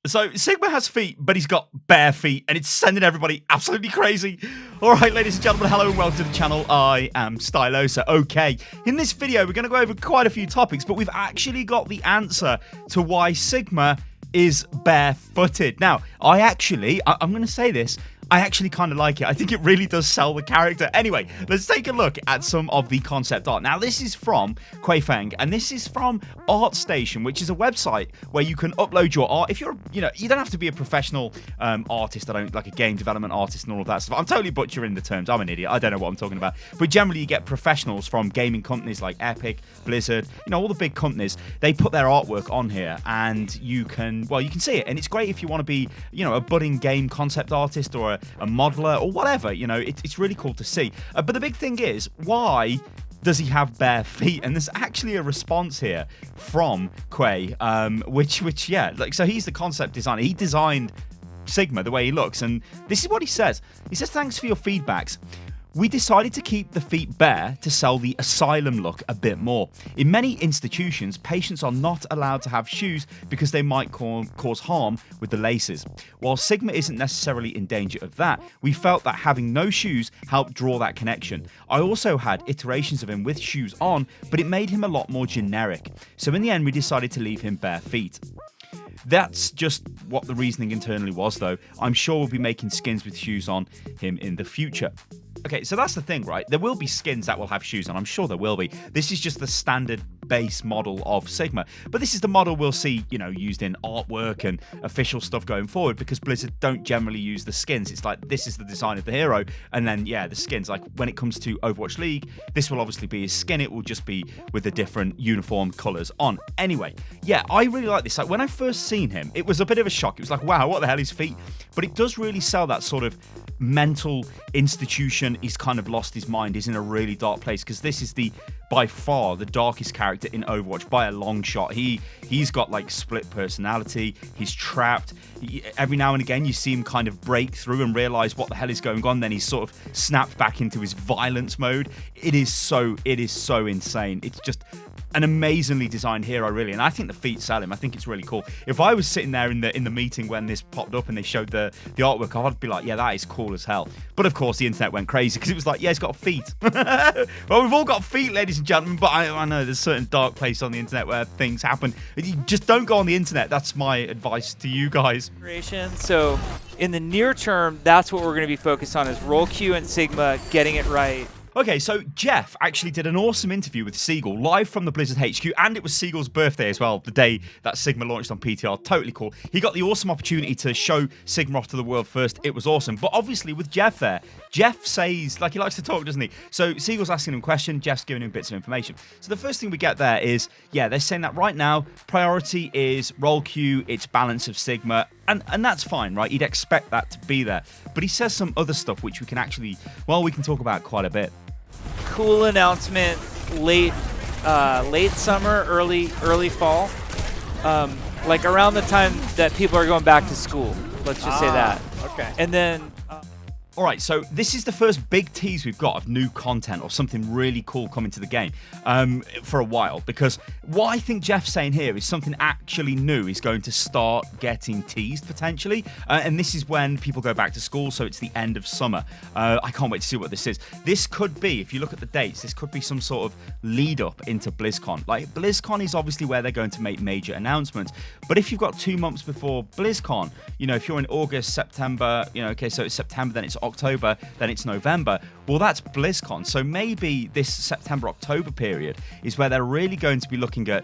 So Sigma has feet, but he's got bare feet, and it's sending everybody absolutely crazy. All right, ladies and gentlemen, hello and welcome to the channel. I am Stylosa. Okay, in this video, we're going to go over quite a few topics, but we've actually got the answer to why Sigma is barefooted. Now, I'm going to say this, I actually kind of like it. I think it really does sell the character. Anyway, let's take a look at some of the concept art. Now, this is from Kaplan, and this is from ArtStation, which is a website where you can upload your art. If you're, you don't have to be a professional artist. I don't like a game development artist and all of that stuff. I'm totally butchering the terms. I'm an idiot. I don't know what I'm talking about. But generally, you get professionals from gaming companies like Epic, Blizzard, all the big companies. They put their artwork on here, and you can see it. And it's great if you want to be, a budding game concept artist or a modeler or whatever. It's really cool to see. But the big thing is, why does he have bare feet? And there's actually a response here from Quay, so he's the concept designer. He designed Sigma the way he looks, and this is what he says. He says, "Thanks for your feedbacks. We decided to keep the feet bare to sell the asylum look a bit more. In many institutions, patients are not allowed to have shoes because they might cause harm with the laces. While Sigma isn't necessarily in danger of that, we felt that having no shoes helped draw that connection. I also had iterations of him with shoes on, but it made him a lot more generic. So in the end, we decided to leave him bare feet." That's just what the reasoning internally was, though. I'm sure we'll be making skins with shoes on him in the future. Okay, so that's the thing, right? There will be skins that will have shoes on. I'm sure there will be. This is just the standard base model of Sigma. But this is the model we'll see, used in artwork and official stuff going forward, because Blizzard don't generally use the skins. It's like, this is the design of the hero, and then, the skins. Like, when it comes to Overwatch League, this will obviously be his skin. It will just be with the different uniform colors on. Anyway, I really like this. Like, when I first seen him, it was a bit of a shock. It was like, wow, what the hell is feet? But it does really sell that sort of mental institution. He's kind of lost his mind. He's in a really dark place, because this is by far the darkest character in Overwatch by a long shot. He's got like split personality. He's trapped. Every now and again you see him kind of break through and realize what the hell is going on. Then he's sort of snapped back into his violence mode. It is so insane. It's just an amazingly designed hero, really, and I think the feet sell him. I think it's really cool. If I was sitting there in the meeting when this popped up and they showed the artwork, I'd be like, yeah, that is cool as hell. But of course, the internet went crazy because it was like, yeah, he's got feet. Well, we've all got feet, ladies and gentlemen, but I know there's a certain dark place on the internet where things happen. You just don't go on the internet. That's my advice to you guys. So in the near term, that's what we're going to be focused on, is Role Q and Sigma getting it right. Okay, so Jeff actually did an awesome interview with Seagull live from the Blizzard HQ, and it was Seagull's birthday as well, the day that Sigma launched on PTR. Totally cool. He got the awesome opportunity to show Sigma off to the world first. It was awesome. But obviously with Jeff there, Jeff says, like, he likes to talk, doesn't he? So Seagull's asking him questions, Jeff's giving him bits of information. So the first thing we get there is, they're saying that right now, priority is Role Q, it's balance of Sigma, and that's fine, right? You'd expect that to be there. But he says some other stuff which we can talk about quite a bit. Cool announcement, late summer, early fall, like around the time that people are going back to school. Let's just say that. Okay. And then. All right, so this is the first big tease we've got of new content or something really cool coming to the game for a while, because what I think Jeff's saying here is something actually new is going to start getting teased potentially, and this is when people go back to school, so it's the end of summer. I can't wait to see what this is. This could be, if you look at the dates, this could be some sort of lead up into BlizzCon. Like, BlizzCon is obviously where they're going to make major announcements, but if you've got 2 months before BlizzCon, if you're in August, September, so it's September, then it's October, then it's November, well, that's BlizzCon. So maybe this September-October period is where they're really going to be looking at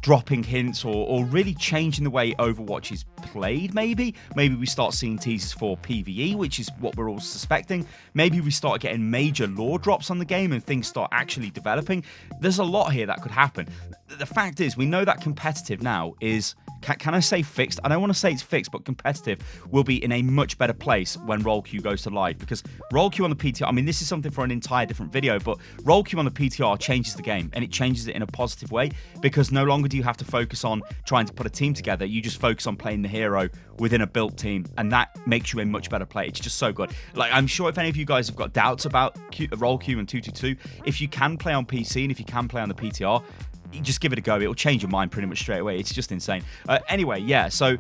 dropping hints or really changing the way Overwatch is played, maybe. Maybe we start seeing teases for PvE, which is what we're all suspecting. Maybe we start getting major lore drops on the game and things start actually developing. There's a lot here that could happen. The fact is, we know that competitive now is, can I say fixed? I don't want to say it's fixed, but competitive will be in a much better place when Role Q goes to live, because Role Q on the PTR, this is something for an entire different video, but Role Q on the PTR changes the game, and it changes it in a positive way, because no longer do you have to focus on trying to put a team together. You just focus on playing the hero within a built team, and that makes you a much better player. It's just so good. Like, I'm sure if any of you guys have got doubts about Role Q and 222, if you can play on PC and if you can play on the PTR, just give it a go. It'll change your mind pretty much straight away. It's just insane. Anyway, so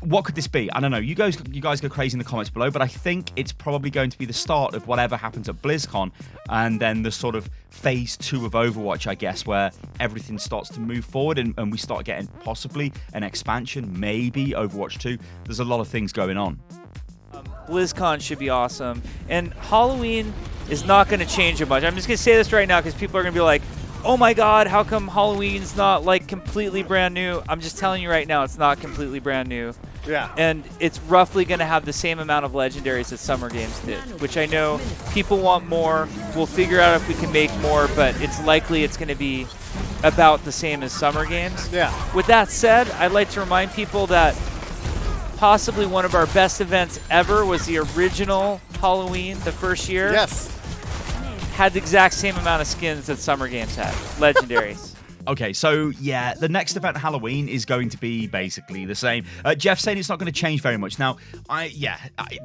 what could this be? I don't know. You guys go crazy in the comments below, but I think it's probably going to be the start of whatever happens at BlizzCon, and then the sort of phase 2 of Overwatch, I guess, where everything starts to move forward and we start getting possibly an expansion, maybe Overwatch 2. There's a lot of things going on. BlizzCon should be awesome, and Halloween is not going to change it much. I'm just going to say this right now because people are going to be like, oh my god, how come Halloween's not like completely brand new? I'm just telling you right now, it's not completely brand new. Yeah. And it's roughly going to have the same amount of legendaries that Summer Games did, which I know people want more. We'll figure out if we can make more, but it's likely it's going to be about the same as Summer Games. Yeah. With that said, I'd like to remind people that possibly one of our best events ever was the original Halloween, the first year. Yes. Had the exact same amount of skins that Summer Games had, legendaries. Okay, so yeah, the next event, Halloween, is going to be basically the same. Jeff saying it's not going to change very much. Now,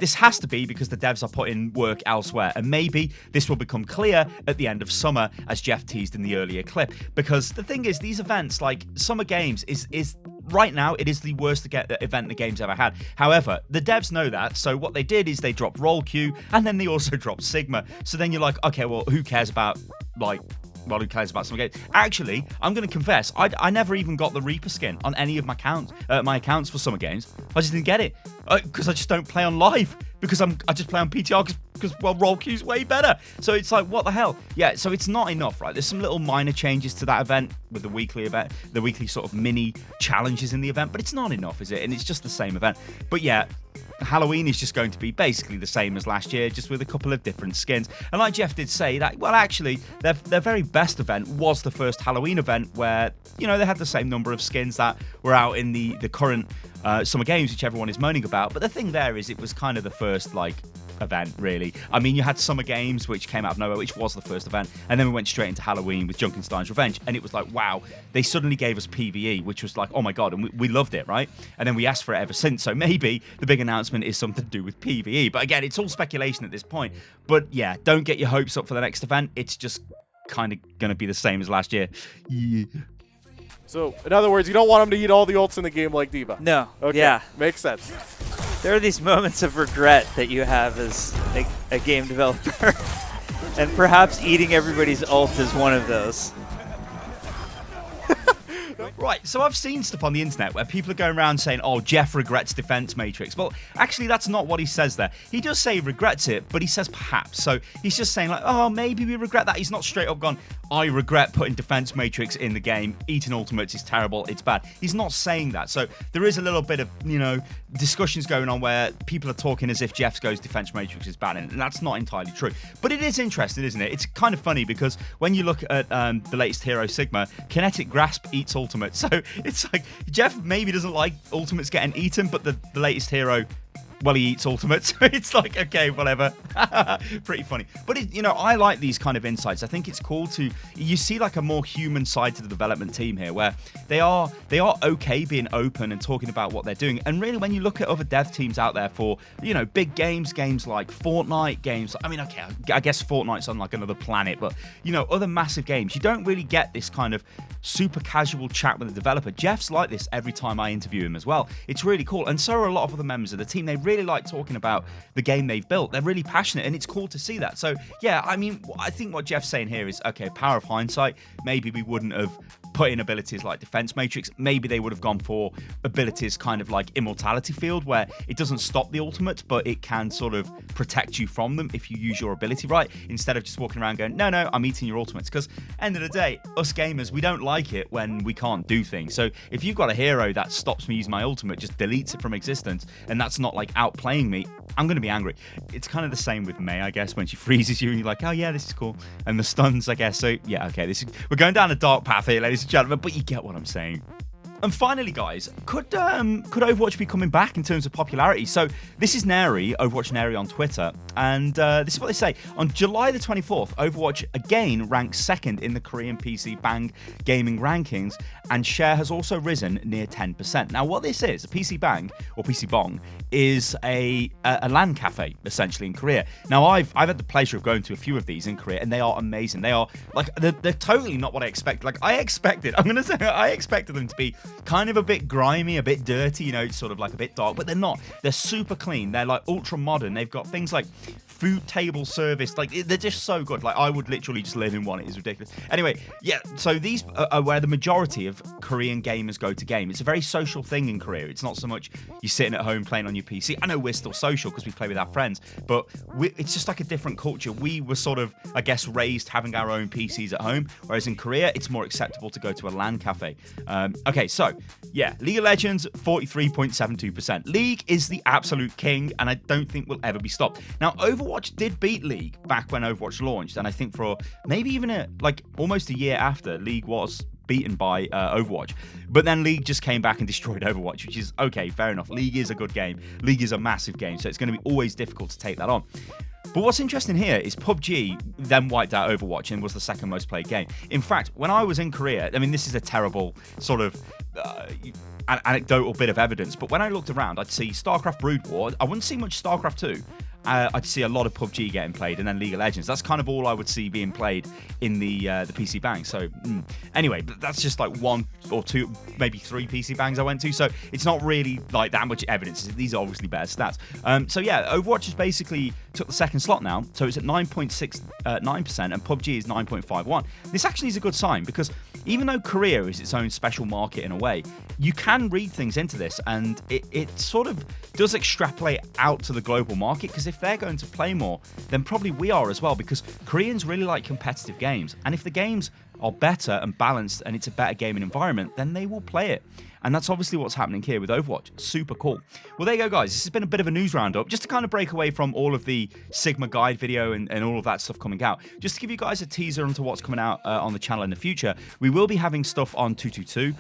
this has to be because the devs are putting work elsewhere, and maybe this will become clear at the end of summer, as Jeff teased in the earlier clip. Because the thing is, these events, like Summer Games, is right now, it is the worst event the game's ever had. However, the devs know that, so what they did is they dropped Roll Q, and then they also dropped Sigma. So then you're like, okay, well, who cares about, like, well, who cares about some games? Actually, I'm going to confess, I never even got the Reaper skin on any of my accounts for Summer Games. I just didn't get it because I just don't play on live, because I just play on PTR because well, Roll Q's way better. So it's like, what the hell? Yeah, so it's not enough, right? There's some little minor changes to that event with the weekly event, the weekly sort of mini challenges in the event, but it's not enough, is it? And it's just the same event. But yeah, Halloween is just going to be basically the same as last year, just with a couple of different skins. And like Jeff did say, that, well, actually, their very best event was the first Halloween event where, you know, they had the same number of skins that were out in the current Summer Games, which everyone is moaning about. But the thing there is, it was kind of the first, like, event, really. I mean, you had Summer Games, which came out of nowhere, which was the first event, and then we went straight into Halloween with Junkenstein's Revenge, and it was like, wow, they suddenly gave us PvE, which was like, oh my god, and we loved it, right? And then we asked for it ever since, so maybe the big announcement is something to do with PvE, but again, it's all speculation at this point. But yeah, don't get your hopes up for the next event. It's just kind of going to be the same as last year. Yeah. So, in other words, you don't want him to eat all the ults in the game like D.Va. No. Okay. Yeah. Makes sense. There are these moments of regret that you have as a game developer, and perhaps eating everybody's ult is one of those. Right, so I've seen stuff on the internet where people are going around saying, oh, Jeff regrets Defense Matrix. Well, actually, that's not what he says there. He does say he regrets it, but he says perhaps. So he's just saying, like, oh, maybe we regret that. He's not straight up gone, I regret putting Defense Matrix in the game. Eating ultimates is terrible. It's bad. He's not saying that. So there is a little bit of, you know, discussions going on where people are talking as if Jeff goes Defense Matrix is bad, and that's not entirely true. But it is interesting, isn't it? It's kind of funny because when you look at the latest hero, Sigma, Kinetic Grasp eats ultimates. So it's like Jeff maybe doesn't like ultimates getting eaten, but the latest hero, well, he eats ultimates. So it's like, okay, whatever. Pretty funny. But, you know, I like these kind of insights. I think it's cool you see like a more human side to the development team here, where they are okay being open and talking about what they're doing. And really, when you look at other dev teams out there for, you know, big games like Fortnite, games, I mean, okay, I guess Fortnite's on like another planet, but, you know, other massive games, you don't really get this kind of super casual chat with the developer. Jeff's like this every time I interview him as well. It's really cool. And so are a lot of other members of the team. They really like talking about the game they've built. They're really passionate, and it's cool to see that. So yeah, I mean, I think what Jeff's saying here is, okay, power of hindsight, maybe we wouldn't have put in abilities like Defense Matrix. Maybe they would have gone for abilities kind of like Immortality Field, where it doesn't stop the ultimate, but it can sort of protect you from them if you use your ability right, instead of just walking around going, no, I'm eating your ultimates. Because end of the day, us gamers, we don't like it when we can't do things. So if you've got a hero that stops me using my ultimate, just deletes it from existence, and that's not like outplaying me, I'm going to be angry. It's kind of the same with May, I guess, when she freezes you and you're like, oh yeah, this is cool. And the stuns, I guess. So yeah, okay, we're going down a dark path here, ladies and gentlemen, but you get what I'm saying. And finally, guys, could Overwatch be coming back in terms of popularity? So this is Neri, Overwatch Neri on Twitter, and this is what they say. On July the 24th, Overwatch again ranked second in the Korean PC Bang gaming rankings, and share has also risen near 10%. Now, what this is, a PC Bang, or PC Bong, is a LAN cafe, essentially, in Korea. Now, I've had the pleasure of going to a few of these in Korea, and they are amazing. They are, like, they're totally not what I expected. Like, I expected them to be kind of a bit grimy, a bit dirty, you know, it's sort of like a bit dark, but they're not. They're super clean. They're like ultra modern. They've got things like food table service. Like, they're just so good. Like, I would literally just live in one. It is ridiculous. Anyway, yeah, so these are where the majority of Korean gamers go to game. It's a very social thing in Korea. It's not so much you sitting at home playing on your PC. I know we're still social because we play with our friends, but it's just like a different culture. We were sort of, I guess, raised having our own PCs at home, whereas in Korea, it's more acceptable to go to a LAN cafe. Okay, so, yeah, League of Legends, 43.72%. League is the absolute king, and I don't think will ever be stopped. Now, Overwatch did beat League back when Overwatch launched, and I think for maybe even almost a year after, League was beaten by Overwatch. But then League just came back and destroyed Overwatch, which is okay, fair enough. League is a good game. League is a massive game, so it's going to be always difficult to take that on. But what's interesting here is PUBG then wiped out Overwatch and was the second most played game. In fact, when I was in Korea, I mean, this is a terrible sort of anecdotal bit of evidence, but when I looked around, I'd see StarCraft Brood War. I wouldn't see much StarCraft 2. I'd see a lot of PUBG getting played, and then League of Legends. That's kind of all I would see being played in the PC bang. So anyway, but that's just like one or two, maybe three PC bangs I went to. So it's not really like that much evidence. These are obviously better stats. So yeah, Overwatch has basically took the second slot now. So it's at 9.69%, and PUBG is 9.51. This actually is a good sign because even though Korea is its own special market in a way, you can read things into this, and it sort of does extrapolate out to the global market, because if they're going to play more, then probably we are as well, because Koreans really like competitive games, and if the games are better and balanced and it's a better gaming environment, then they will play it. And that's obviously what's happening here with Overwatch. Super cool. Well, there you go, guys. This has been a bit of a news roundup, just to kind of break away from all of the Sigma guide video and all of that stuff coming out. Just to give you guys a teaser onto what's coming out on the channel in the future, we will be having stuff on 222.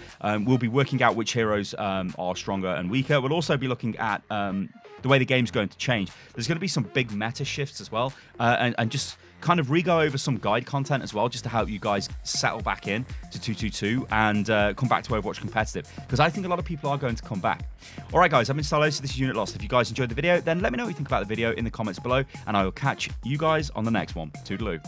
We'll be working out which heroes are stronger and weaker. We'll also be looking at the way the game's going to change. There's going to be some big meta shifts as well, and just kind of re-go over some guide content as well, just to help you guys settle back in to 222 and come back to Overwatch competitive, because I think a lot of people are going to come back. All right, guys, I've been Stylo, so this is Unit Lost. If you guys enjoyed the video, then let me know what you think about the video in the comments below, and I will catch you guys on the next one. Toodaloo.